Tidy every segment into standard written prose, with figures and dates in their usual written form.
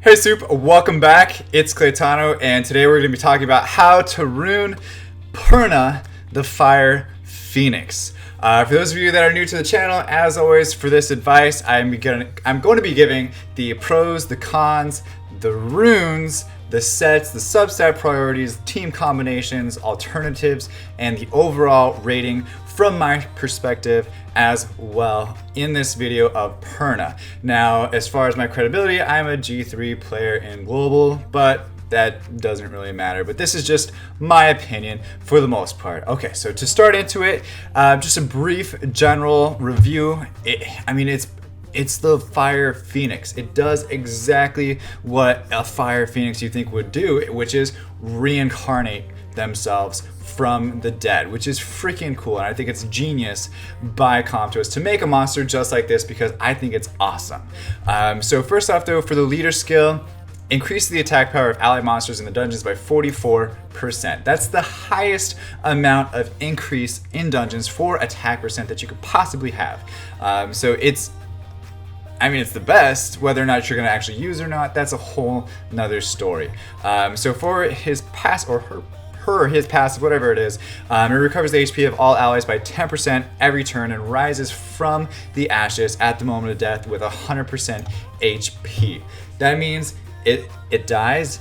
Hey Soup, welcome back. It's Claytano, and today we're going to be talking about how to rune Perna, the Fire Phoenix. For those of you that are new to the channel, as always, for this advice, I'm going to be giving the pros, the cons, the runes, the sets, the subset priorities, team combinations, alternatives, and the overall rating from my perspective as well in this video of Perna. Now, as far as my credibility, I'm a G3 player in global, but that doesn't really matter. But this is just my opinion for the most part. Okay, so to start into it, just a brief general review. It's the Fire Phoenix. It does exactly what a Fire Phoenix you think would do, which is reincarnate themselves from the dead, which is freaking cool. And I think it's genius by Comptos to make a monster just like this because I think it's awesome. So first off though, for the leader skill, increase the attack power of allied monsters in the dungeons by 44%. That's the highest amount of increase in dungeons for attack percent that you could possibly have. So it's the best. Whether or not you're going to actually use it or not, that's a whole nother story. So for his pass or his passive, whatever it is, it recovers the HP of all allies by 10% every turn and rises from the ashes at the moment of death with 100% HP. That means it dies,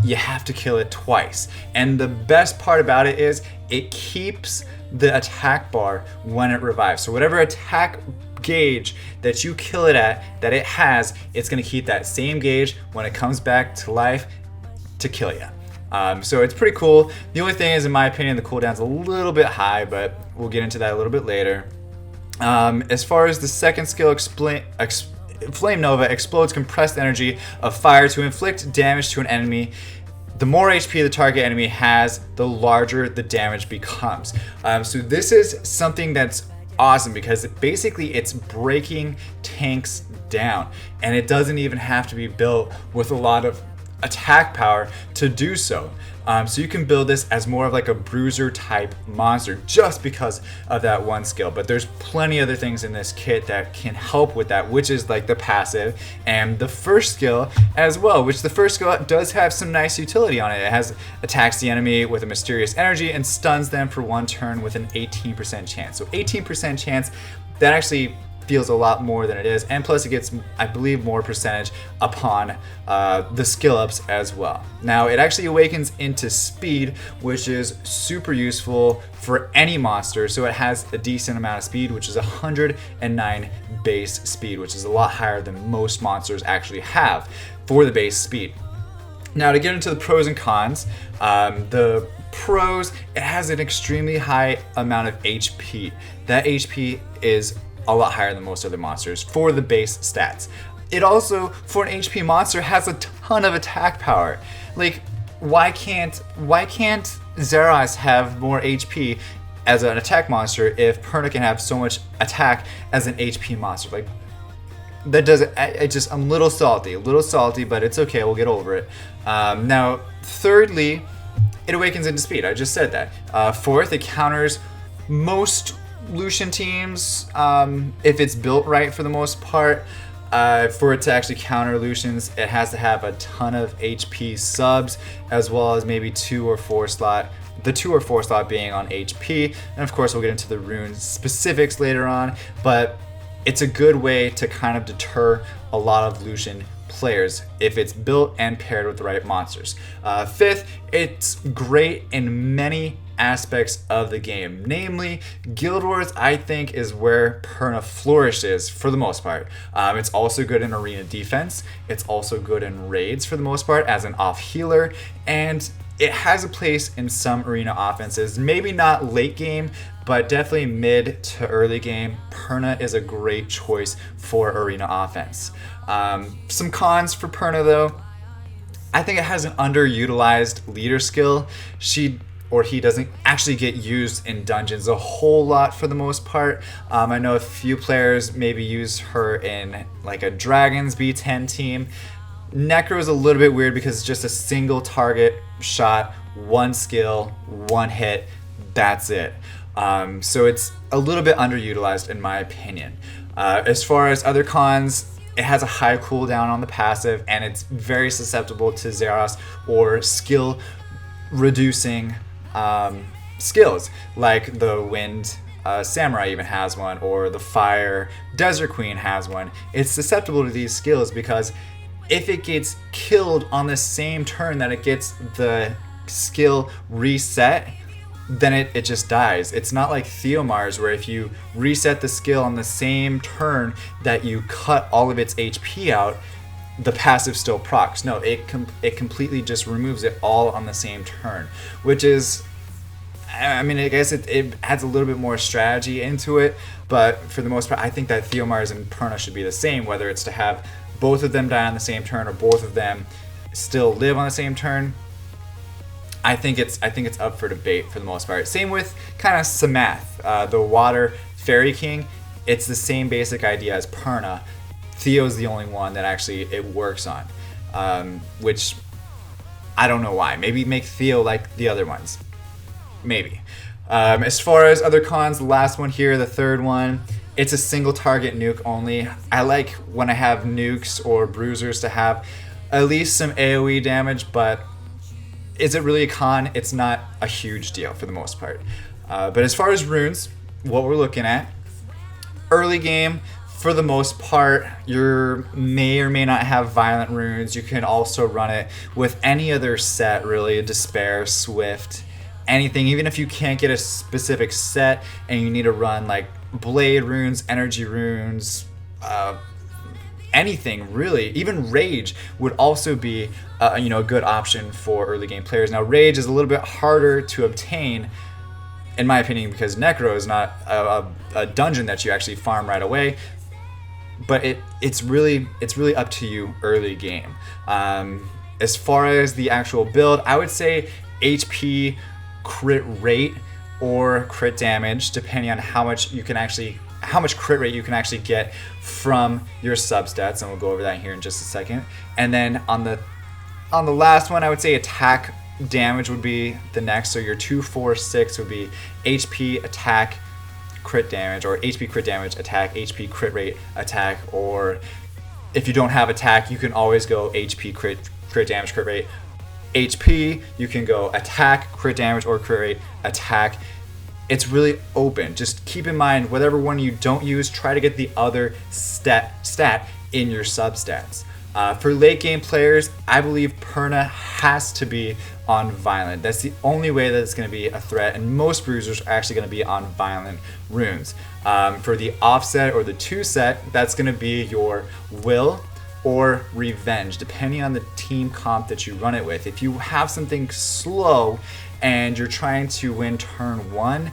you have to kill it twice. And the best part about it is it keeps the attack bar when it revives. So whatever attack gauge that you kill it at, that it has, it's going to keep that same gauge when it comes back to life to kill you. So it's pretty cool. The only thing is, in my opinion, the cooldown's a little bit high, but we'll get into that a little bit later. As far as the second skill, Flame Nova explodes compressed energy of fire to inflict damage to an enemy. The more HP the target enemy has, the larger the damage becomes. So this is something that's awesome because basically it's breaking tanks down, and it doesn't even have to be built with a lot of attack power to do so. So you can build this as more of like a bruiser type monster just because of that one skill. But there's plenty other things in this kit that can help with that, which is like the passive and the first skill as well, which the first skill does have some nice utility on it. It has attacks the enemy with a mysterious energy and stuns them for one turn with an 18% chance. So 18% chance, that actually feels a lot more than it is, and plus it gets, I believe, more percentage upon the skill ups as well. Now it actually awakens into speed, which is super useful for any monster. So it has a decent amount of speed, which is 109 base speed, which is a lot higher than most monsters actually have for the base speed. Now to get into the pros and cons, the pros, it has an extremely high amount of HP. That HP is a lot higher than most other monsters for the base stats. It also, for an HP monster, has a ton of attack power. Like, why can't Zeros have more HP as an attack monster if Perna can have so much attack as an HP monster? Like, that doesn't, I'm a little salty, but it's okay, we'll get over it. Now, thirdly, it awakens into speed. I just said that. Fourth, it counters most Lucian teams, if it's built right for the most part. For it to actually counter Lucians, it has to have a ton of HP subs, as well as maybe 2 or 4 slot. The 2 or 4 slot being on HP, and of course we'll get into the rune specifics later on, but it's a good way to kind of deter a lot of Lucian players if it's built and paired with the right monsters. Fifth, it's great in many aspects of the game, namely Guild Wars. I think is where Perna flourishes for the most part. It's also good in arena defense, it's also good in raids for the most part as an off healer, and it has a place in some arena offenses, maybe not late game, but definitely mid to early game. Perna is a great choice for arena offense. Some cons for Perna though, I think it has an underutilized leader skill. He doesn't actually get used in dungeons a whole lot for the most part. I know a few players maybe use her in like a Dragons B10 team. Necro is a little bit weird because it's just a single target shot, one skill, one hit, that's it. So it's a little bit underutilized in my opinion. As far as other cons, it has a high cooldown on the passive, and it's very susceptible to Zeros or skill reducing skills, like the Wind Samurai even has one, or the Fire Desert Queen has one. It's susceptible to these skills because if it gets killed on the same turn that it gets the skill reset, then it just dies. It's not like Theomar's, where if you reset the skill on the same turn that you cut all of its HP out, the passive still procs. No, it completely just removes it all on the same turn, which is, I mean, I guess it adds a little bit more strategy into it, but for the most part, I think that Theomar's and Perna should be the same, whether it's to have both of them die on the same turn or both of them still live on the same turn. I think it's up for debate for the most part. Same with kind of Samath, the Water Fairy King. It's the same basic idea as Perna. Theo's the only one that actually it works on, which I don't know why. Maybe make Theo like the other ones. Maybe. As far as other cons, the last one here, the third one, it's a single target nuke only. I like when I have nukes or bruisers to have at least some AoE damage, but is it really a con? It's not a huge deal for the most part. But as far as runes, what we're looking at, early game, for the most part, you may or may not have violent runes. You can also run it with any other set, really, Despair, Swift, anything. Even if you can't get a specific set and you need to run like blade runes, energy runes, anything really. Even Rage would also be a good option for early game players. Now Rage is a little bit harder to obtain, in my opinion, because Necro is not a dungeon that you actually farm right away. But it's really up to you early game. As far as the actual build, I would say HP, crit rate, or crit damage, depending on how much crit rate you can actually get from your substats, and we'll go over that here in just a second. And then on the last one, I would say attack damage would be the next. So your 2, 4, 6 would be HP, attack, crit damage, or HP crit damage, attack, HP crit rate, attack, or if you don't have attack, you can always go HP crit damage, crit rate. HP, you can go attack, crit damage, or crit rate, attack. It's really open. Just keep in mind, whatever one you don't use, try to get the other stat in your substats. For late game players, I believe Perna has to be on violent. That's the only way that it's going to be a threat, and most bruisers are actually going to be on violent runes. For the offset or the 2 set, that's going to be your will or revenge, depending on the team comp that you run it with. If you have something slow and you're trying to win turn 1,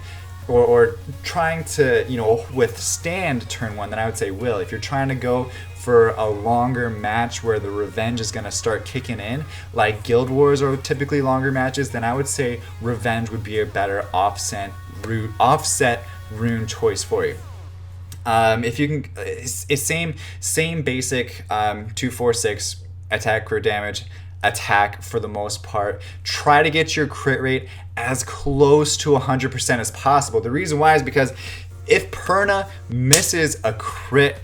or trying to withstand turn 1, then I would say will. If you're trying to go for a longer match where the revenge is going to start kicking in, like Guild Wars are typically longer matches, then I would say revenge would be a better offset rune choice for you. If you can, it's same basic 2, 4, 6 attack, crit damage, attack for the most part. Try to get your crit rate as close to 100% as possible. The reason why is because if Perna misses a crit,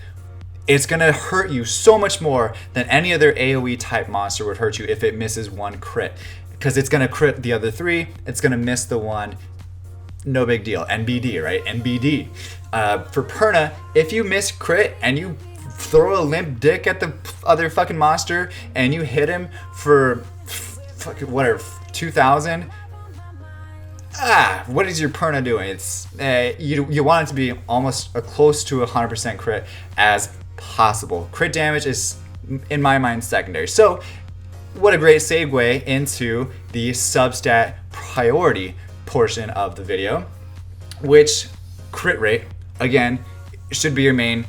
it's going to hurt you so much more than any other AoE type monster would hurt you if it misses 1 crit. Because it's going to crit the other 3, it's going to miss the 1, no big deal. NBD, right? NBD. For Perna, if you miss crit and you throw a limp dick at the other fucking monster and you hit him for fucking whatever, 2,000, what is your Perna doing? It's you want it to be almost close to 100% crit as possible. Crit damage is, in my mind, secondary. So what a great segue into the substat priority portion of the video, which crit rate, again, should be your main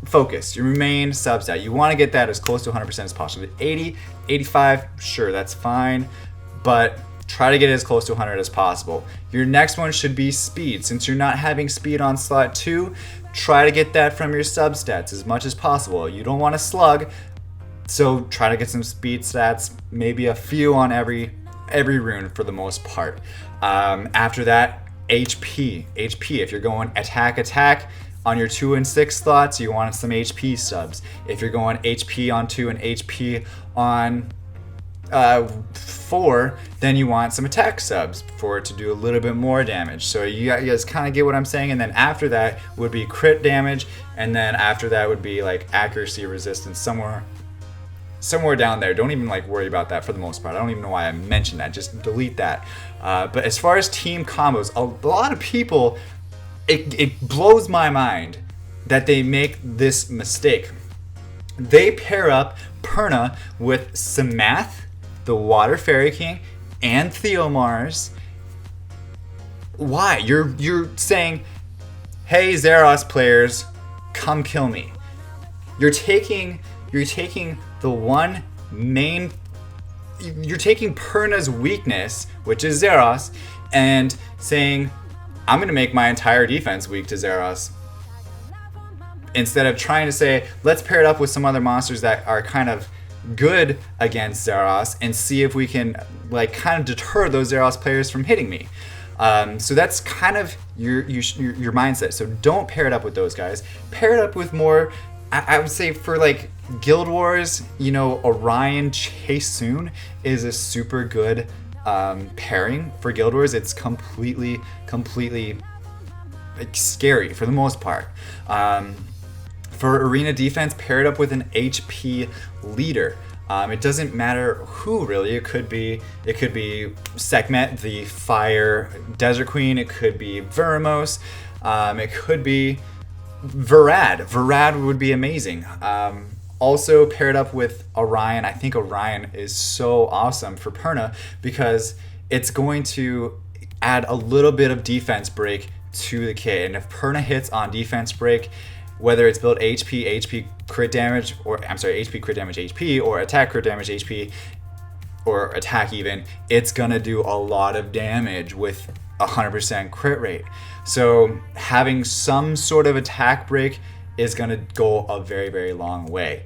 focus, your main substat. You want to get that as close to 100% as possible. 80, 85, sure, that's fine, but try to get it as close to 100 as possible. Your next one should be speed. Since you're not having speed on slot 2, try to get that from your substats as much as possible. You don't want to slug, so try to get some speed stats, maybe a few on every rune for the most part. After that, HP. If you're going attack on your 2 and 6 slots, you want some HP subs. If you're going HP on 2 and HP on 4, then you want some attack subs for it to do a little bit more damage. So you guys kind of get what I'm saying. And then after that would be crit damage, and then after that would be like accuracy resistance, somewhere down there. Don't even like worry about that for the most part. I don't even know why I mentioned that. Just delete that. But as far as team combos, a lot of people, it blows my mind that they make this mistake. They pair up Perna with Samath, the Water Fairy King, and Theomars. Why? You're saying, hey Zeros players, come kill me. You're taking the one main, you're taking Perna's weakness, which is Zeros, and saying, I'm gonna make my entire defense weak to Zeros. Instead of trying to say, let's pair it up with some other monsters that are kind of good against Zeros and see if we can like kind of deter those Zeros players from hitting me. So that's kind of your mindset. So don't pair it up with those guys. Pair it up with more, I would say for like Guild Wars, you know, Orion Chaesoon is a super good pairing for Guild Wars. It's completely like, scary for the most part. For arena defense, pair it up with an HP leader. It doesn't matter who really. It could be Sekhmet, the Fire Desert Queen. It could be Veramos. It could be Varad. Varad would be amazing. Also paired up with Orion. I think Orion is so awesome for Perna because it's going to add a little bit of defense break to the kit. And if Perna hits on defense break, whether it's built HP crit damage, or I'm sorry, HP crit damage HP, or attack crit damage HP, or attack even, it's gonna do a lot of damage with 100% crit rate. So having some sort of attack break is gonna go a very long way.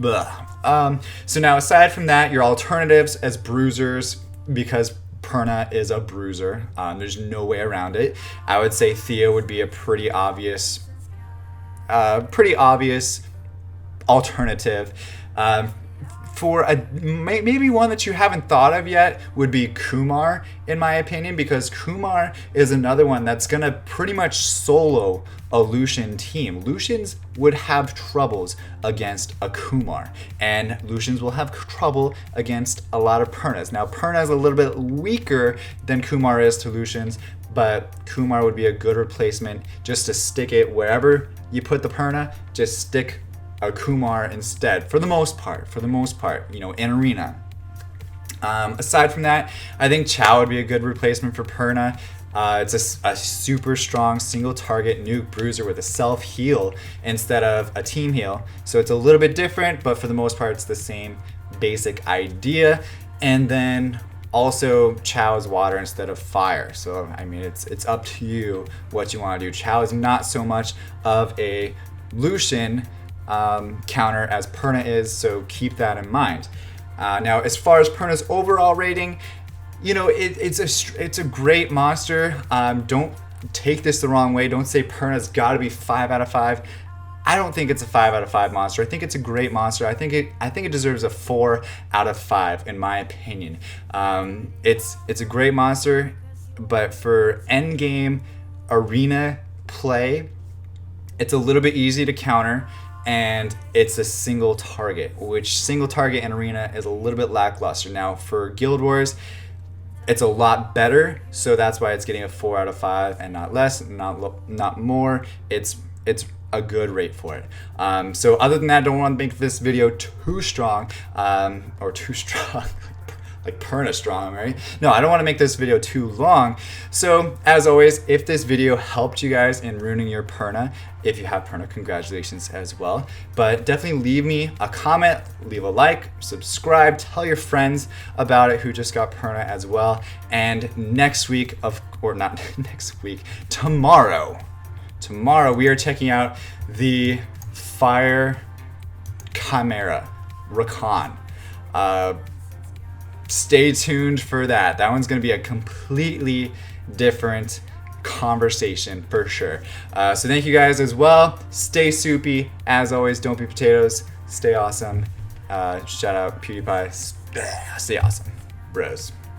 So now aside from that, your alternatives as bruisers, because Perna is a bruiser, there's no way around it. I would say Theo would be a pretty obvious alternative. For maybe one that you haven't thought of yet would be Kumar, in my opinion, because Kumar is another one that's gonna pretty much solo a Lucian team. Lucians would have troubles against a Kumar, and Lucians will have trouble against a lot of Pernas. Now Perna is a little bit weaker than Kumar is to Lucians, but Kumar would be a good replacement just to stick it wherever you put the Perna, just stick a Kumar instead, for the most part, you know, in arena. Aside from that, I think Chow would be a good replacement for Perna. It's a super strong single target nuke bruiser with a self heal instead of a team heal. So it's a little bit different, but for the most part, it's the same basic idea. And then also Chow is water instead of fire. So I mean, it's up to you what you want to do. Chow is not so much of a Lucian counter as Perna is, so keep that in mind. Now, as far as Perna's overall rating, you know, it's a great monster. Don't take this the wrong way. Don't say Perna's got to be 5 out of 5. I don't think it's a 5 out of 5 monster. I think it's a great monster. I think it deserves a 4 out of 5 in my opinion. It's a great monster, but for end game arena play, it's a little bit easy to counter. And it's a single target, which single target in arena is a little bit lackluster. Now for Guild Wars, it's a lot better, so that's why it's getting a 4 out of 5 and not less, not more. It's a good rate for it. So other than that, I don't want to make this video too strong, or too strong. Like Perna strong, right? No, I don't want to make this video too long. So as always, if this video helped you guys in ruining your Perna, if you have Perna, congratulations as well. But definitely leave me a comment, leave a like, subscribe, tell your friends about it who just got Perna as well. And next week, tomorrow we are checking out the Fire Chimera, Rakan. Stay tuned for that. That one's going to be a completely different conversation for sure. So thank you guys as well. Stay soupy. As always, don't be potatoes. Stay awesome. Shout out PewDiePie. Stay awesome, bros.